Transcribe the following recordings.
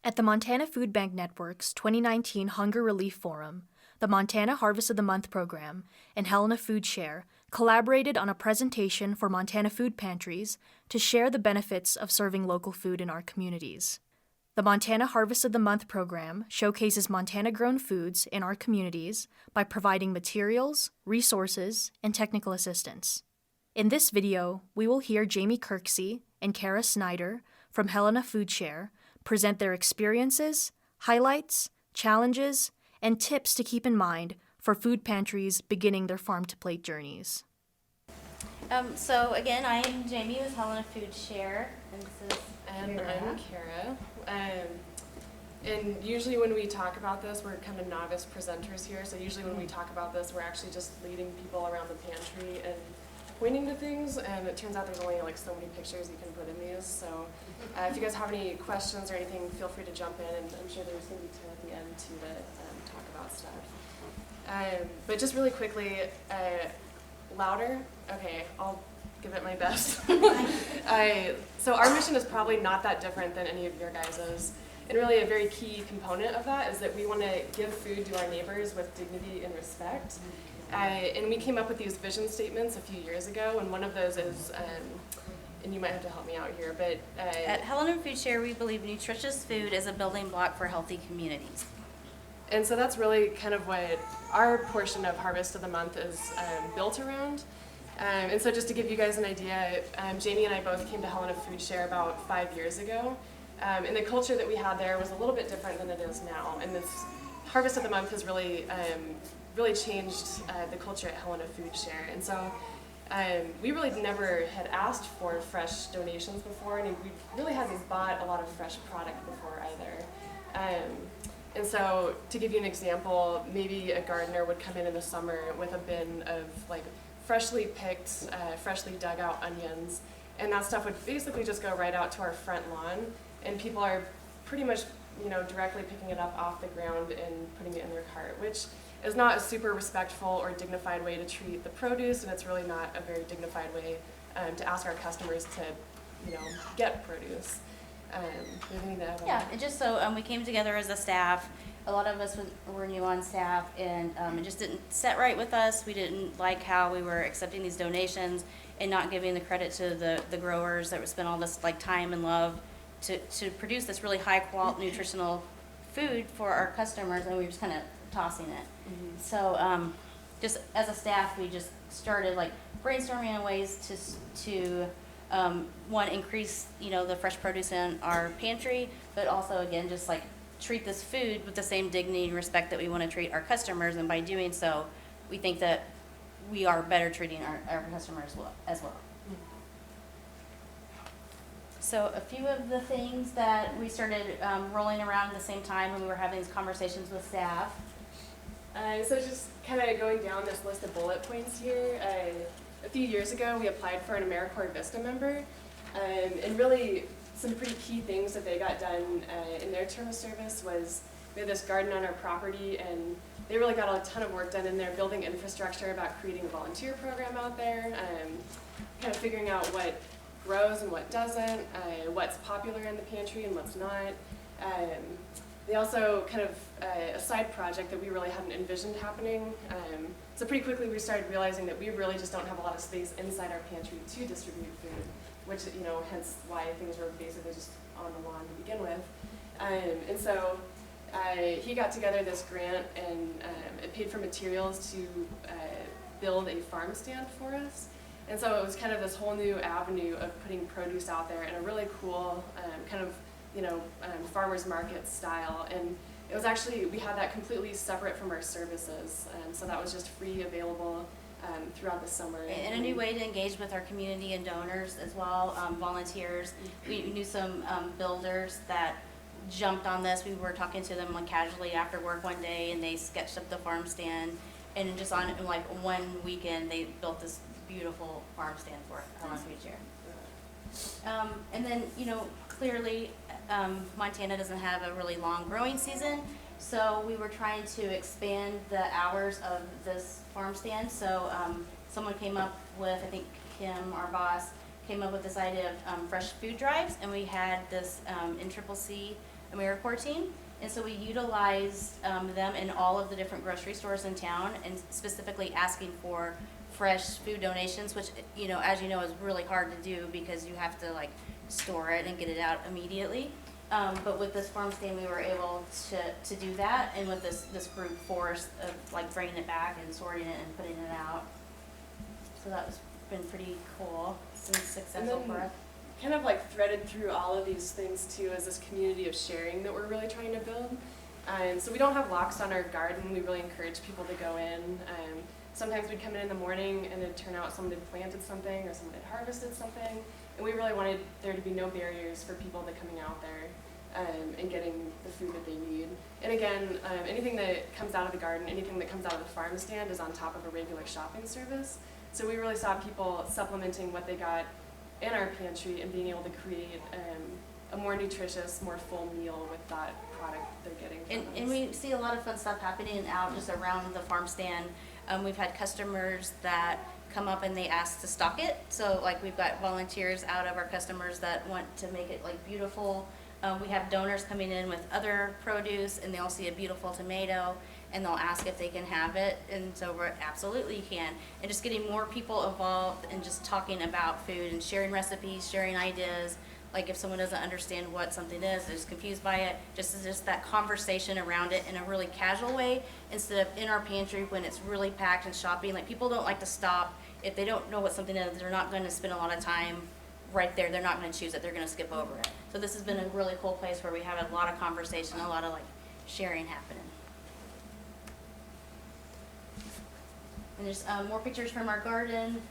At the Montana Food Bank Network's 2019 Hunger Relief Forum, the Montana Harvest of the Month program and Helena Food Share collaborated on a presentation for Montana food pantries to share the benefits of serving local food in our communities. The Montana Harvest of the Month program showcases Montana-grown foods in our communities by providing materials, resources, and technical assistance. In this video, we will hear Jami Kirksey and Snyder from Helena Food Share present their experiences, highlights, challenges, and tips to keep in mind for food pantries beginning their farm-to-plate journeys. So again, I am Jami with Helena Food Share, and this is And I'm Kara. And usually when we talk about this, we're kind of novice presenters here. So usually when we talk about this, we're actually just leading people around the pantry and pointing to things. And it turns out there's only like so many pictures you can put in these. So if you guys have any questions or anything, feel free to jump in. And I'm sure there's going to be time at the end too to talk about stuff. But just really quickly, louder. Okay, I'll give it my best. So our mission is probably not that different than any of your guys's. And really a very key component of that is that we want to give food to our neighbors with dignity and respect. And we came up with these vision statements a few years ago, and one of those is, and you might have to help me out here, but... At Helena Food Share, we believe nutritious food is a building block for healthy communities. And so that's really kind of what our portion of Harvest of the Month is built around. And so just to give you guys an idea, Jami and I both came to Helena Food Share about 5 years ago. And the culture that we had there was a little bit different than it is now. And this Harvest of the Month has really changed the culture at Helena Food Share. And so we really never had asked for fresh donations before, and we really hadn't bought a lot of fresh product before either. And so to give you an example, maybe a gardener would come in the summer with a bin of like freshly picked, freshly dug out onions, and that stuff would basically just go right out to our front lawn, and people are pretty much, directly picking it up off the ground and putting it in their cart, which is not a super respectful or dignified way to treat the produce, and it's really not a very dignified way to ask our customers to, get produce. Yeah, and just so we came together as a staff. A lot of us were new on staff, and it just didn't set right with us. We didn't like how we were accepting these donations and not giving the credit to the growers that would spend all this time and love to produce this really high quality nutritional food for our customers, and we were just kind of tossing it. Mm-hmm. So just as a staff, we just started brainstorming on ways to one, increase the fresh produce in our pantry, but also again just treat this food with the same dignity and respect that we want to treat our customers, and by doing so, we think that we are better treating our customers as well. So a few of the things that we started rolling around at the same time when we were having these conversations with staff. So just kind of going down this list of bullet points here, a few years ago we applied for an AmeriCorps Vista member, and really some pretty key things that they got done in their term of service was we had this garden on our property, and they really got a ton of work done in there, building infrastructure about creating a volunteer program out there, kind of figuring out what grows and what doesn't, what's popular in the pantry and what's not. They also kind of a side project that we really hadn't envisioned happening. So pretty quickly we started realizing that we really just don't have a lot of space inside our pantry to distribute food, which, hence why things were basically just on the lawn to begin with. And so he got together this grant, and it paid for materials to build a farm stand for us. And so it was kind of this whole new avenue of putting produce out there in a really cool kind of farmers market style. And it was actually, we had that completely separate from our services. So that was just free, available throughout the summer. And a new way to engage with our community and donors as well, volunteers. We knew some builders that jumped on this. We were talking to them casually after work one day, and they sketched up the farm stand. And just on one weekend, they built this beautiful farm stand for Helena Food Share. And then, clearly, Montana doesn't have a really long growing season, so we were trying to expand the hours of this farm stand. So someone came up with, I think Kim, our boss, came up with this idea of fresh food drives, and we had this in Triple C AmeriCorps team. And so we utilized them in all of the different grocery stores in town, and specifically asking for fresh food donations, which, as you know, is really hard to do because you have to like store it and get it out immediately. But with this farm stand, we were able to do that, and with this group force of like bringing it back and sorting it and putting it out. So that was been pretty cool. It's been successful for us. Kind of like threaded through all of these things too is this community of sharing that we're really trying to build. So we don't have locks on our garden. We really encourage people to go in. Sometimes we'd come in the morning and it'd turn out someone had planted something or someone had harvested something. And we really wanted there to be no barriers for people to coming out there and getting the food that they need. And again, anything that comes out of the garden, anything that comes out of the farm stand is on top of a regular shopping service. So we really saw people supplementing what they got in our pantry and being able to create a more nutritious, more full meal with that product they're getting from us. And we see a lot of fun stuff happening out just around the farm stand. We've had customers that come up and they ask to stock it. So like we've got volunteers out of our customers that want to make it like beautiful. We have donors coming in with other produce and they'll see a beautiful tomato and they'll ask if they can have it, and so we're absolutely can. And just getting more people involved and just talking about food and sharing recipes, sharing ideas. Like if someone doesn't understand what something is, they're just confused by it, just that conversation around it in a really casual way instead of in our pantry when it's really packed and shopping. Like people don't like to stop. If they don't know what something is, they're not going to spend a lot of time right there. They're not going to choose it. They're going to skip over it. So this has been a really cool place where we have a lot of conversation, a lot of like sharing happening. And there's more pictures from our garden,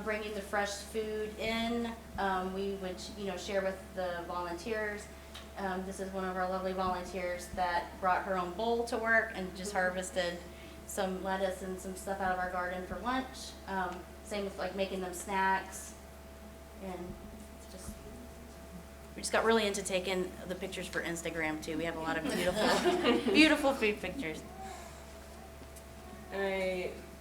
bringing the fresh food in. We would, share with the volunteers. This is one of our lovely volunteers that brought her own bowl to work and just harvested some lettuce and some stuff out of our garden for lunch. Same with like making them snacks. And we just got really into taking the pictures for Instagram too. We have a lot of beautiful, beautiful food pictures.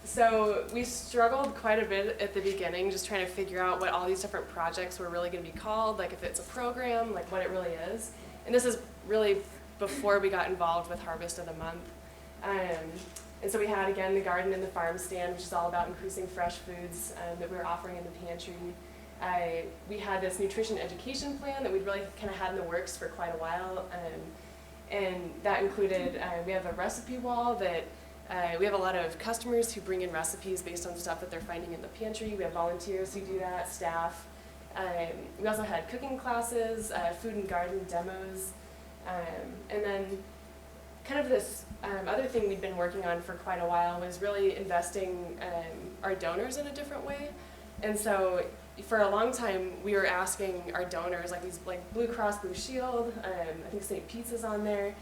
So we struggled quite a bit at the beginning, just trying to figure out what all these different projects were really going to be called, like if it's a program, like what it really is. And this is really before we got involved with Harvest of the Month. And so we had, again, the garden and the farm stand, which is all about increasing fresh foods that we were offering in the pantry. We had this nutrition education plan that we'd really kind of had in the works for quite a while. And that included, we have a recipe wall that we have a lot of customers who bring in recipes based on stuff that they're finding in the pantry. We have volunteers who do that, staff. We also had cooking classes, food and garden demos. And then kind of this other thing we'd been working on for quite a while was really investing our donors in a different way. And so for a long time, we were asking our donors, like these like Blue Cross Blue Shield, I think St. Pete's is on there,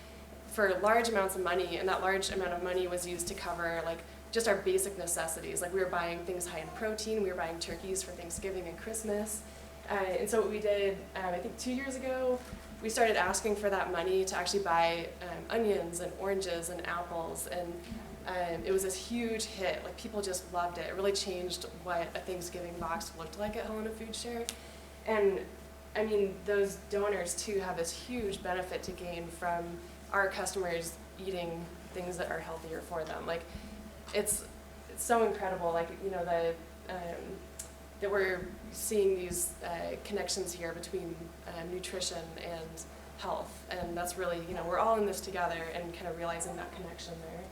for large amounts of money, and that large amount of money was used to cover like just our basic necessities. Like we were buying things high in protein, we were buying turkeys for Thanksgiving and Christmas. And so what we did, I think 2 years ago, we started asking for that money to actually buy onions and oranges and apples, and it was this huge hit. Like people just loved it. It really changed what a Thanksgiving box looked like at Helena Food Share. And I mean, those donors too have this huge benefit to gain from our customers eating things that are healthier for them. Like it's so incredible, like, that we're seeing these connections here between nutrition and health. And that's really, we're all in this together and kind of realizing that connection there.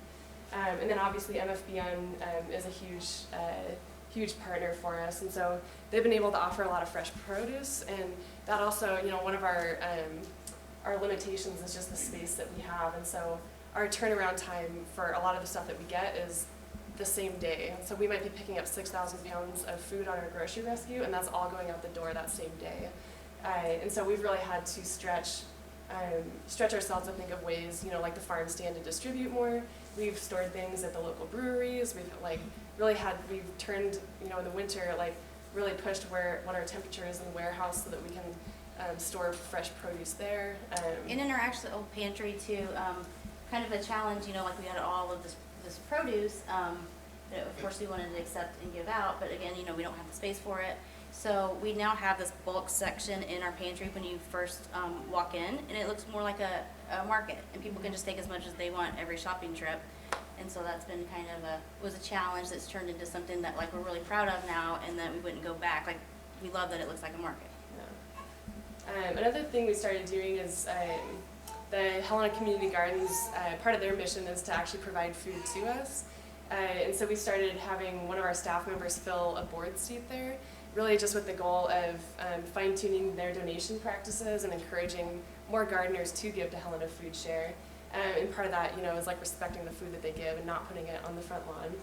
And then obviously MFBN is a huge partner for us. And so they've been able to offer a lot of fresh produce. And that also, one of our limitations is just the space that we have. And so our turnaround time for a lot of the stuff that we get is the same day. And so we might be picking up 6,000 pounds of food on our grocery rescue, and that's all going out the door that same day. And so we've really had to stretch ourselves to think of ways, like the farm stand, to distribute more. We've stored things at the local breweries. We've turned, in the winter, really pushed what our temperature is in the warehouse so that we can store fresh produce there. And in our actual pantry too, kind of a challenge, we had all of this produce that of course we wanted to accept and give out, but again, we don't have the space for it. So we now have this bulk section in our pantry when you first walk in, and it looks more like a market, and people can just take as much as they want every shopping trip. And so that's been kind of was a challenge that's turned into something that like we're really proud of now, and that we wouldn't go back. Like, we love that it looks like a market. Yeah. Another thing we started doing is the Helena Community Gardens, part of their mission is to actually provide food to us. And so we started having one of our staff members fill a board seat there, really just with the goal of fine-tuning their donation practices and encouraging more gardeners to give to Helena Food Share. And part of that, is like respecting the food that they give and not putting it on the front lawn.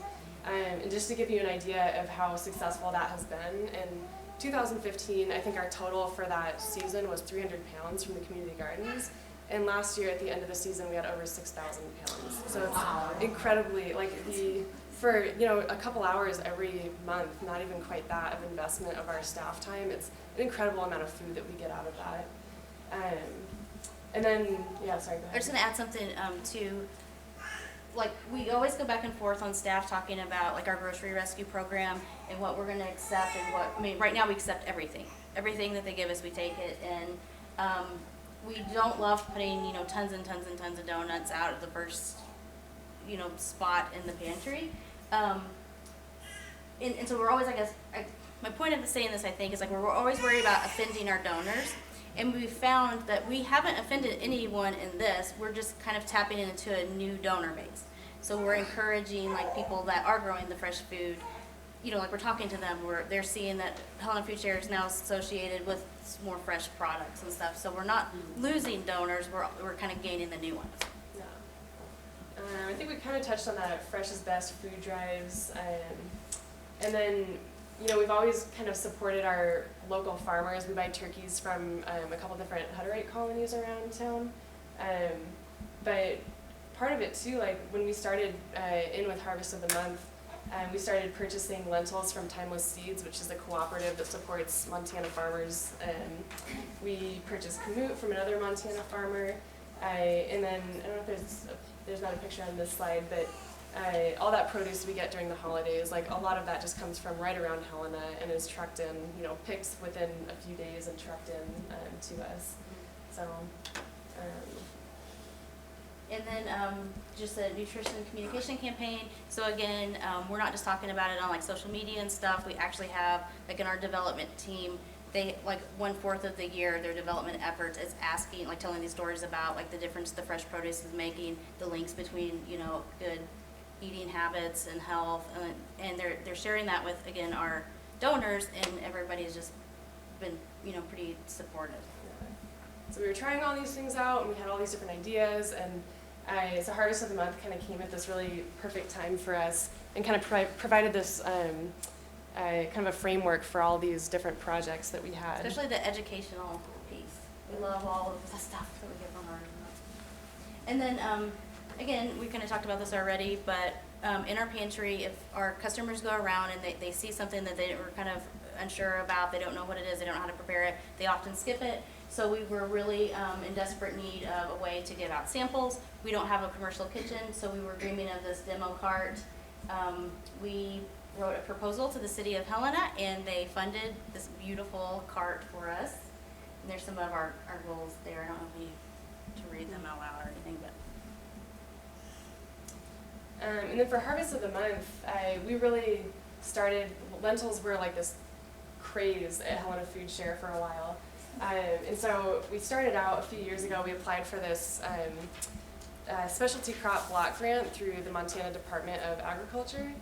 And just to give you an idea of how successful that has been, in 2015, I think our total for that season was 300 pounds from the community gardens. And last year, at the end of the season, we had over 6,000 pounds. So it's incredibly, for a couple hours every month, not even quite that of investment of our staff time, it's an incredible amount of food that we get out of that. And then, yeah, sorry, go ahead. I'm just going to add something to, we always go back and forth on staff talking about our grocery rescue program and what we're going to accept and right now we accept everything. Everything that they give us, we take it, and we don't love putting, tons and tons and tons of donuts out at the first, spot in the pantry. And so we're always, my point of saying this, I think, is we're always worried about offending our donors. And we found that we haven't offended anyone in this. We're just kind of tapping into a new donor base. So we're encouraging people that are growing the fresh food, we're talking to them, they're seeing that Helena Food Share is now associated with more fresh products and stuff. So we're not losing donors, we're kind of gaining the new ones. Yeah. I think we kind of touched on that Fresh is Best food drives. And then, we've always kind of supported our local farmers. We buy turkeys from a couple different Hutterite colonies around town. But part of it too, when we started in with Harvest of the Month, we started purchasing lentils from Timeless Seeds, which is a cooperative that supports Montana farmers. We purchased kamut from another Montana farmer. And then, I don't know if there's not a picture on this slide, but all that produce we get during the holidays, a lot of that just comes from right around Helena and is trucked in, picked within a few days and trucked in to us. So. And then just a nutrition communication campaign. So again, we're not just talking about it on social media and stuff. We actually have in our development team, they 1/4 of the year their development efforts is asking, telling these stories about the difference the fresh produce is making, the links between good eating habits and health, and they're sharing that with again our donors, and everybody's just been pretty supportive. So we were trying all these things out, and we had all these different ideas, and so Harvest of the Month kind of came at this really perfect time for us, and kind of provided this kind of a framework for all these different projects that we had. Especially the educational piece. We love all of the stuff that we get from Harvest of the Month. And then, again, we kind of talked about this already, but in our pantry, if our customers go around and they see something that they were kind of unsure about, they don't know what it is, they don't know how to prepare it, they often skip it. So we were really in desperate need of a way to give out samples. We don't have a commercial kitchen, so we were dreaming of this demo cart. We wrote a proposal to the city of Helena, and they funded this beautiful cart for us. And there's some of our goals there. I don't know if we need to read them out loud or anything, but. And then for Harvest of the Month, we really started, lentils were this craze at Helena Food Share for a while. And so we started out a few years ago, we applied for this specialty crop block grant through the Montana Department of Agriculture.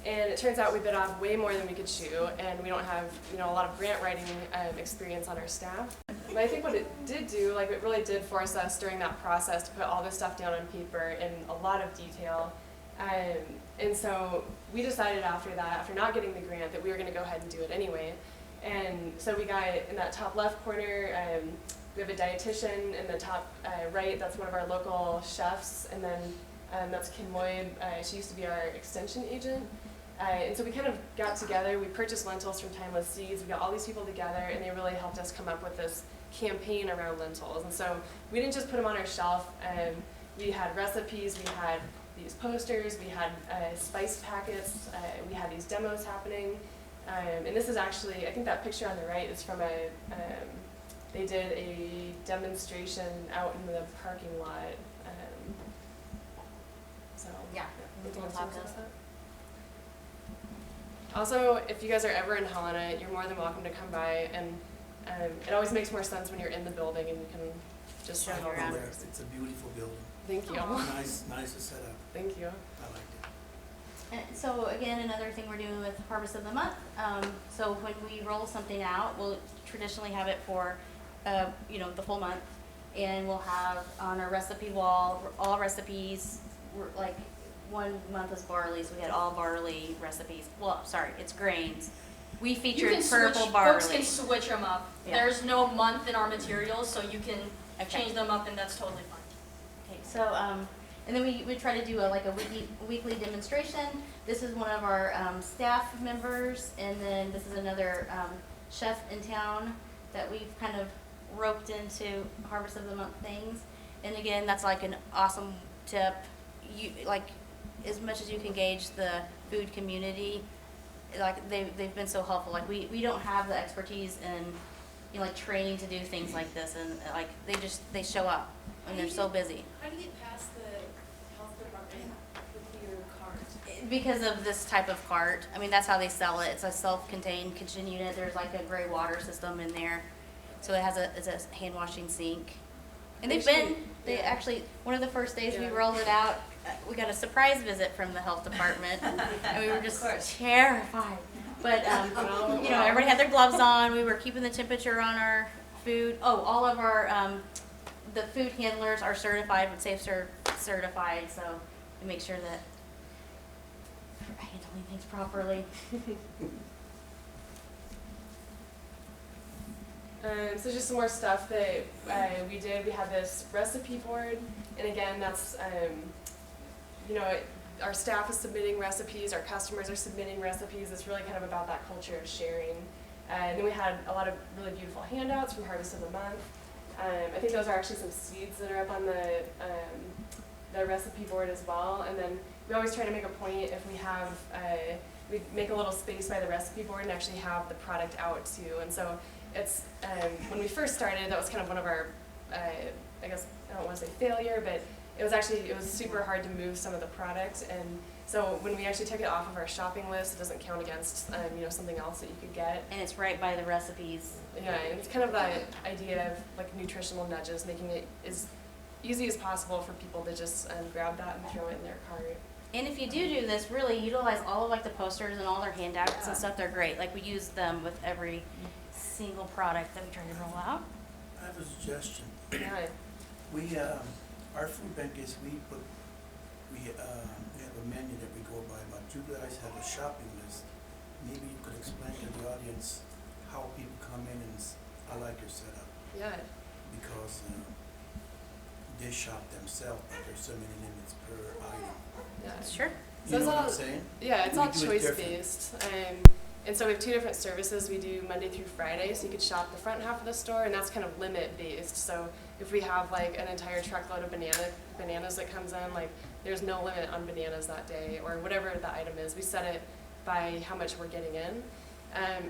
And it turns out we bit off way more than we could chew, and we don't have a lot of grant writing experience on our staff. But I think what it did do, it really did force us during that process to put all this stuff down on paper in a lot of detail. And so we decided after that, after not getting the grant, that we were going to go ahead and do it anyway. And so we got in that top left corner, we have a dietitian. In the top right, that's one of our local chefs. And then that's Kim Lloyd. She used to be our extension agent. And so we kind of got together. We purchased lentils from Timeless Seeds. We got all these people together, and they really helped us come up with this campaign around lentils. And so we didn't just put them on our shelf. We had recipes. We had these posters. We had spice packets. We had these demos happening. And this is actually, I think that picture on the right is from they did a demonstration out in the parking lot. So Yeah. anything We'll else talk you want to about say? Also, if you guys are ever in Helena, you're more than welcome to come by, and it always makes more sense when you're in the building and you can just Show show your around. hours. It's a beautiful building. Thank you. Nice to set up. Thank you. I liked it. And so again, another thing we're doing with Harvest of the Month, so when we roll something out, we'll traditionally have it for, the full month. And we'll have on our recipe wall, all recipes, like 1 month was barley, so we had all barley recipes. Well, sorry, it's grains. We featured purple barley. Folks can switch them up. Yeah. There's no month in our materials, so you can Okay. change them up, and that's totally fine. Okay, so, and then we try to do a weekly demonstration. This is one of our staff members, and then this is another chef in town that we've kind of roped into Harvest of the Month things. And again, that's like an awesome tip. You like, as much as you can gauge the food community, like they've been so helpful. Like we don't have the expertise in like training to do things like this, and like they show up and they're so busy. How do you get past the health department with your cart? Because of this type of cart. I mean, that's how they sell it. It's a self-contained kitchen unit. There's like a gray water system in there. So it's a hand washing sink. And they actually, one of the first days we rolled it out, we got a surprise visit from the health department. And we were just terrified. But, everybody had their gloves on. We were keeping the temperature on our food. Oh, all of our, the food handlers are certified with Safe certified, so we make sure that we're handling things properly. So just some more stuff that we did. We had this recipe board, and again, that's our staff is submitting recipes, our customers are submitting recipes. It's really kind of about that culture of sharing. And then we had a lot of really beautiful handouts from Harvest of the Month. I think those are actually some seeds that are up on the recipe board as well. And then we always try to make a point if we have we make a little space by the recipe board and actually have the product out too. And so it's when we first started, that was kind of one of our I guess I don't want to say failure, but it was super hard to move some of the product. And so when we actually took it off of our shopping list, it doesn't count against something else that you could get. And it's right by the recipes. Yeah, and it's kind of the idea of like nutritional nudges, making it as easy as possible for people to just grab that and throw it in their cart. And if you do this, really utilize all of like the posters and all their handouts and stuff. They're great. Like we use them with every single product that we try to roll out. I have a suggestion. Yeah. Our food bank is we have a menu that we go by, but you guys have a shopping list. Maybe you could explain to the audience how people come in, and I like your setup Yeah. because they shop themselves, but there's so many limits per item. Yeah. Sure. So You it's know what all- I'm saying? Yeah, it's We all do it choice different. based. And so we have two different services. We do Monday through Friday, so you could shop the front half of the store, and that's kind of limit based. So if we have like an entire truckload of bananas that comes in, like there's no limit on bananas that day or whatever the item is. We set it by how much we're getting in.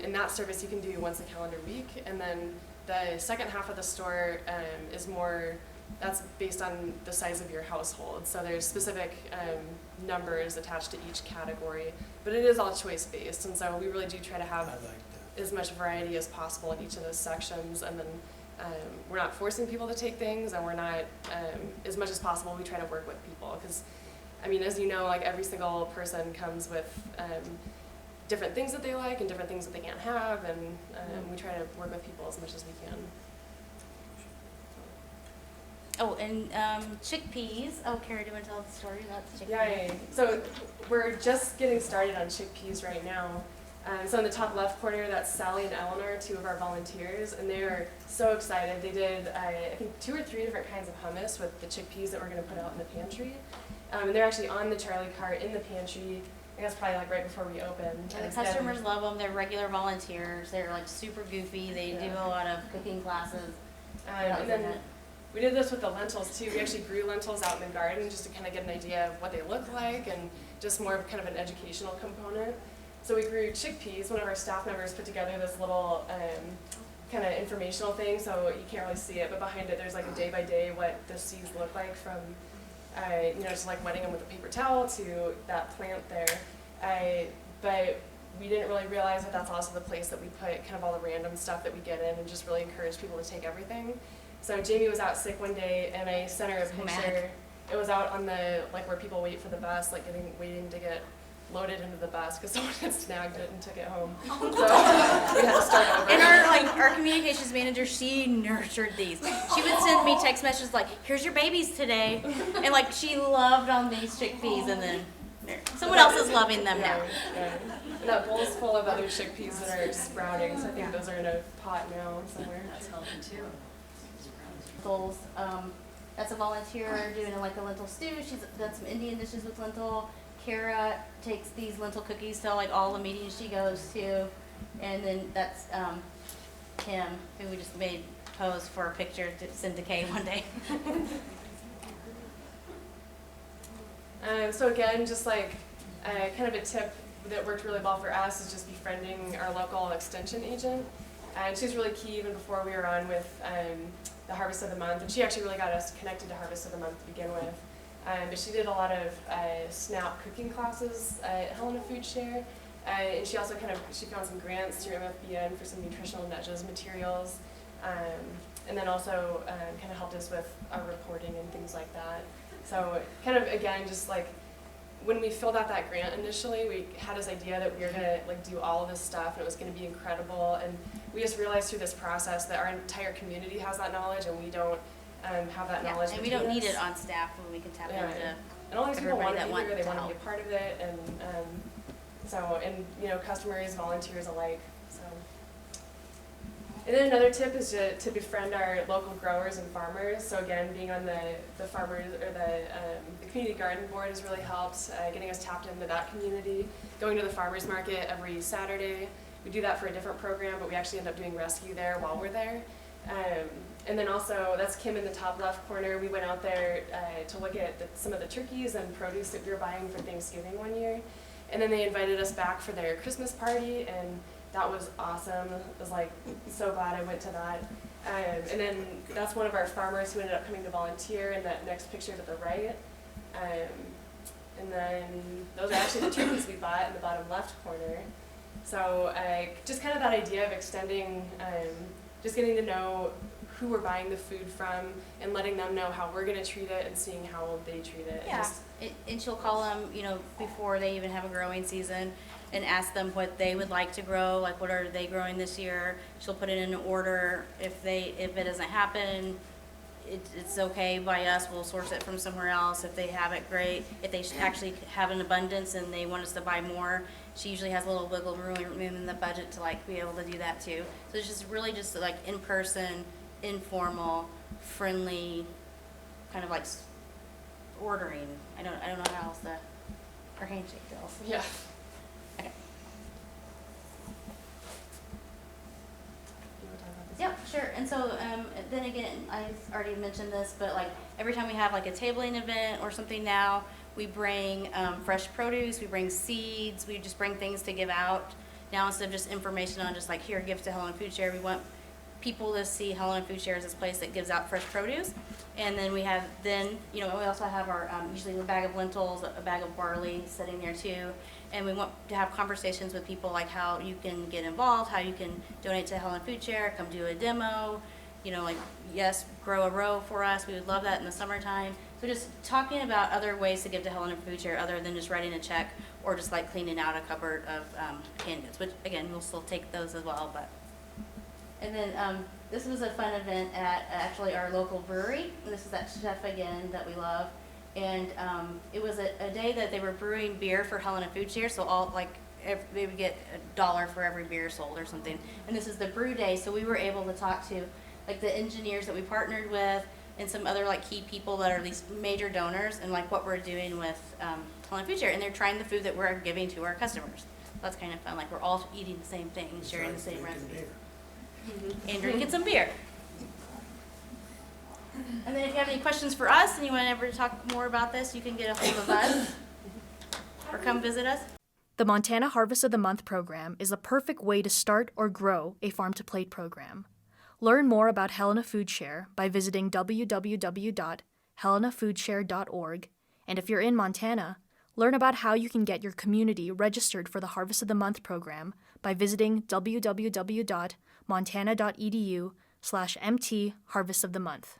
And that service you can do once a calendar week. And then the second half of the store is more, that's based on the size of your household. So there's specific numbers attached to each category, but it is all choice based. And so we really do try to I have like that. as much variety as possible in each of those sections. And then we're not forcing people to take things, and we're not, as much as possible, we try to work with people. Because, I mean, as you know, like every single person comes with different things that they like and different things that they can't have, and we try to work with people as much as we can. Oh, and chickpeas. Oh, Kara, do you want to tell the story about the chickpeas? Yeah. So we're just getting started on chickpeas right now. So in the top left corner, that's Sally and Eleanor, two of our volunteers, and they are so excited. They did, I think, 2 or 3 different kinds of hummus with the chickpeas that we're going to put out in the pantry. And they're actually on the Charlie cart in the pantry. I guess probably like right before we open. And the customers love them. They're regular volunteers. They're like super goofy. They do a lot of cooking classes. And then we did this with the lentils too. We actually grew lentils out in the garden just to kind of get an idea of what they look like, and just more of kind of an educational component. So we grew chickpeas. One of our staff members put together this little kind of informational thing, so you can't really see it, but behind it there's like a day by day what the seeds look like from, just like wetting them with a paper towel to that plant there. But we didn't really realize that that's also the place that we put kind of all the random stuff that we get in and just really encourage people to take everything. So Jami was out sick one day and I sent her a picture. It was out on the, like where people wait for the bus, like waiting to get loaded into the bus because someone had snagged it and took it home. So we had to start over. And our communications manager, she nurtured these. She would send me text messages like, "Here's your babies today," and like she loved on these chickpeas, and then someone else is loving them now. Yeah. And that bowl is full of other chickpeas that are sprouting, so I think those are in a pot now somewhere. That's healthy too. Lentils. That's a volunteer doing like a lentil stew. She's done some Indian dishes with lentil. Kara takes these lentil cookies to like all the meetings she goes to, and then that's Kim, who we just made pose for a picture to send to Kay one day. So again, just like kind of a tip that worked really well for us is just befriending our local extension agent. And she's really key even before we were on with the Harvest of the Month, and she actually really got us connected to Harvest of the Month to begin with. But she did a lot of SNAP cooking classes at Helena Food Share, and she also she found some grants through MFBN for some nutritional nudges materials, and then also kind of helped us with our reporting and things like that. So kind of again, just like when we filled out that grant initially, we had this idea that we were gonna like do all of this stuff and it was gonna be incredible, and we just realized through this process that our entire community has that knowledge and we don't have that knowledge. And we don't need it on staff when we can tap into and all these people want to be want here, they to want to help. be a part of it, and customers, volunteers alike. So, and then another tip is to befriend our local growers and farmers. So again, being on the farmers or the community garden board has really helped getting us tapped into that community. Going to the farmers market every Saturday. We do that for a different program, but we actually end up doing rescue there while we're there. And then also, that's Kim in the top left corner. We went out there to look at some of the turkeys and produce that we were buying for Thanksgiving one year. And then they invited us back for their Christmas party, and that was awesome. I was like so glad I went to that. And then that's one of our farmers who ended up coming to volunteer in that next picture to the right. And then those are actually the turkeys we bought in the bottom left corner. So just kind of that idea of extending, just getting to know who we're buying the food from and letting them know how we're going to treat it and seeing how they treat it. Yeah, and she'll call them, before they even have a growing season and ask them what they would like to grow, like what are they growing this year. She'll put it in an order. If it doesn't happen, it's okay by us. We'll source it from somewhere else. If they have it, great. If they actually have an abundance and they want us to buy more, she usually has a little wiggle room in the budget to like be able to do that too. So it's just really just like in person, informal, friendly, kind of like ordering. I don't know how else her handshake feels. Yeah. Okay. Yeah, sure. And so then again, I've already mentioned this, but like every time we have like a tabling event or something now, we bring fresh produce, we bring seeds, we just bring things to give out. Now instead of just information on just like here, give to Helena Food Share, we want people to see Helena Food Share as this place that gives out fresh produce. And then we also have our usually a bag of lentils, a bag of barley sitting there too. And we want to have conversations with people like how you can get involved, how you can donate to Helena Food Share, come do a demo, yes, grow a row for us. We would love that in the summertime. So just talking about other ways to give to Helena Food Share other than just writing a check or just like cleaning out a cupboard of canned goods, which again, we'll still take those as well. And then this was a fun event at actually our local brewery. And this is that chef again that we love. And it was a day that they were brewing beer for Helena Food Share. So they would get $1 for every beer sold or something. And this is the brew day. So we were able to talk to like the engineers that we partnered with and some other like key people that are these major donors and like what we're doing with Helena Food Share. And they're trying the food that we're giving to our customers. That's kind of fun. Like we're all eating the same thing, sharing the same recipes. And drinking some beer. And then if you have any questions for us and you want to ever talk more about this, you can get a hold of us or come visit us. The Montana Harvest of the Month program is a perfect way to start or grow a farm-to-plate program. Learn more about Helena Food Share by visiting www.helenafoodsshare.org, and if you're in Montana, learn about how you can get your community registered for the Harvest of the Month program by visiting www.montana.edu/mt Harvest of the Month.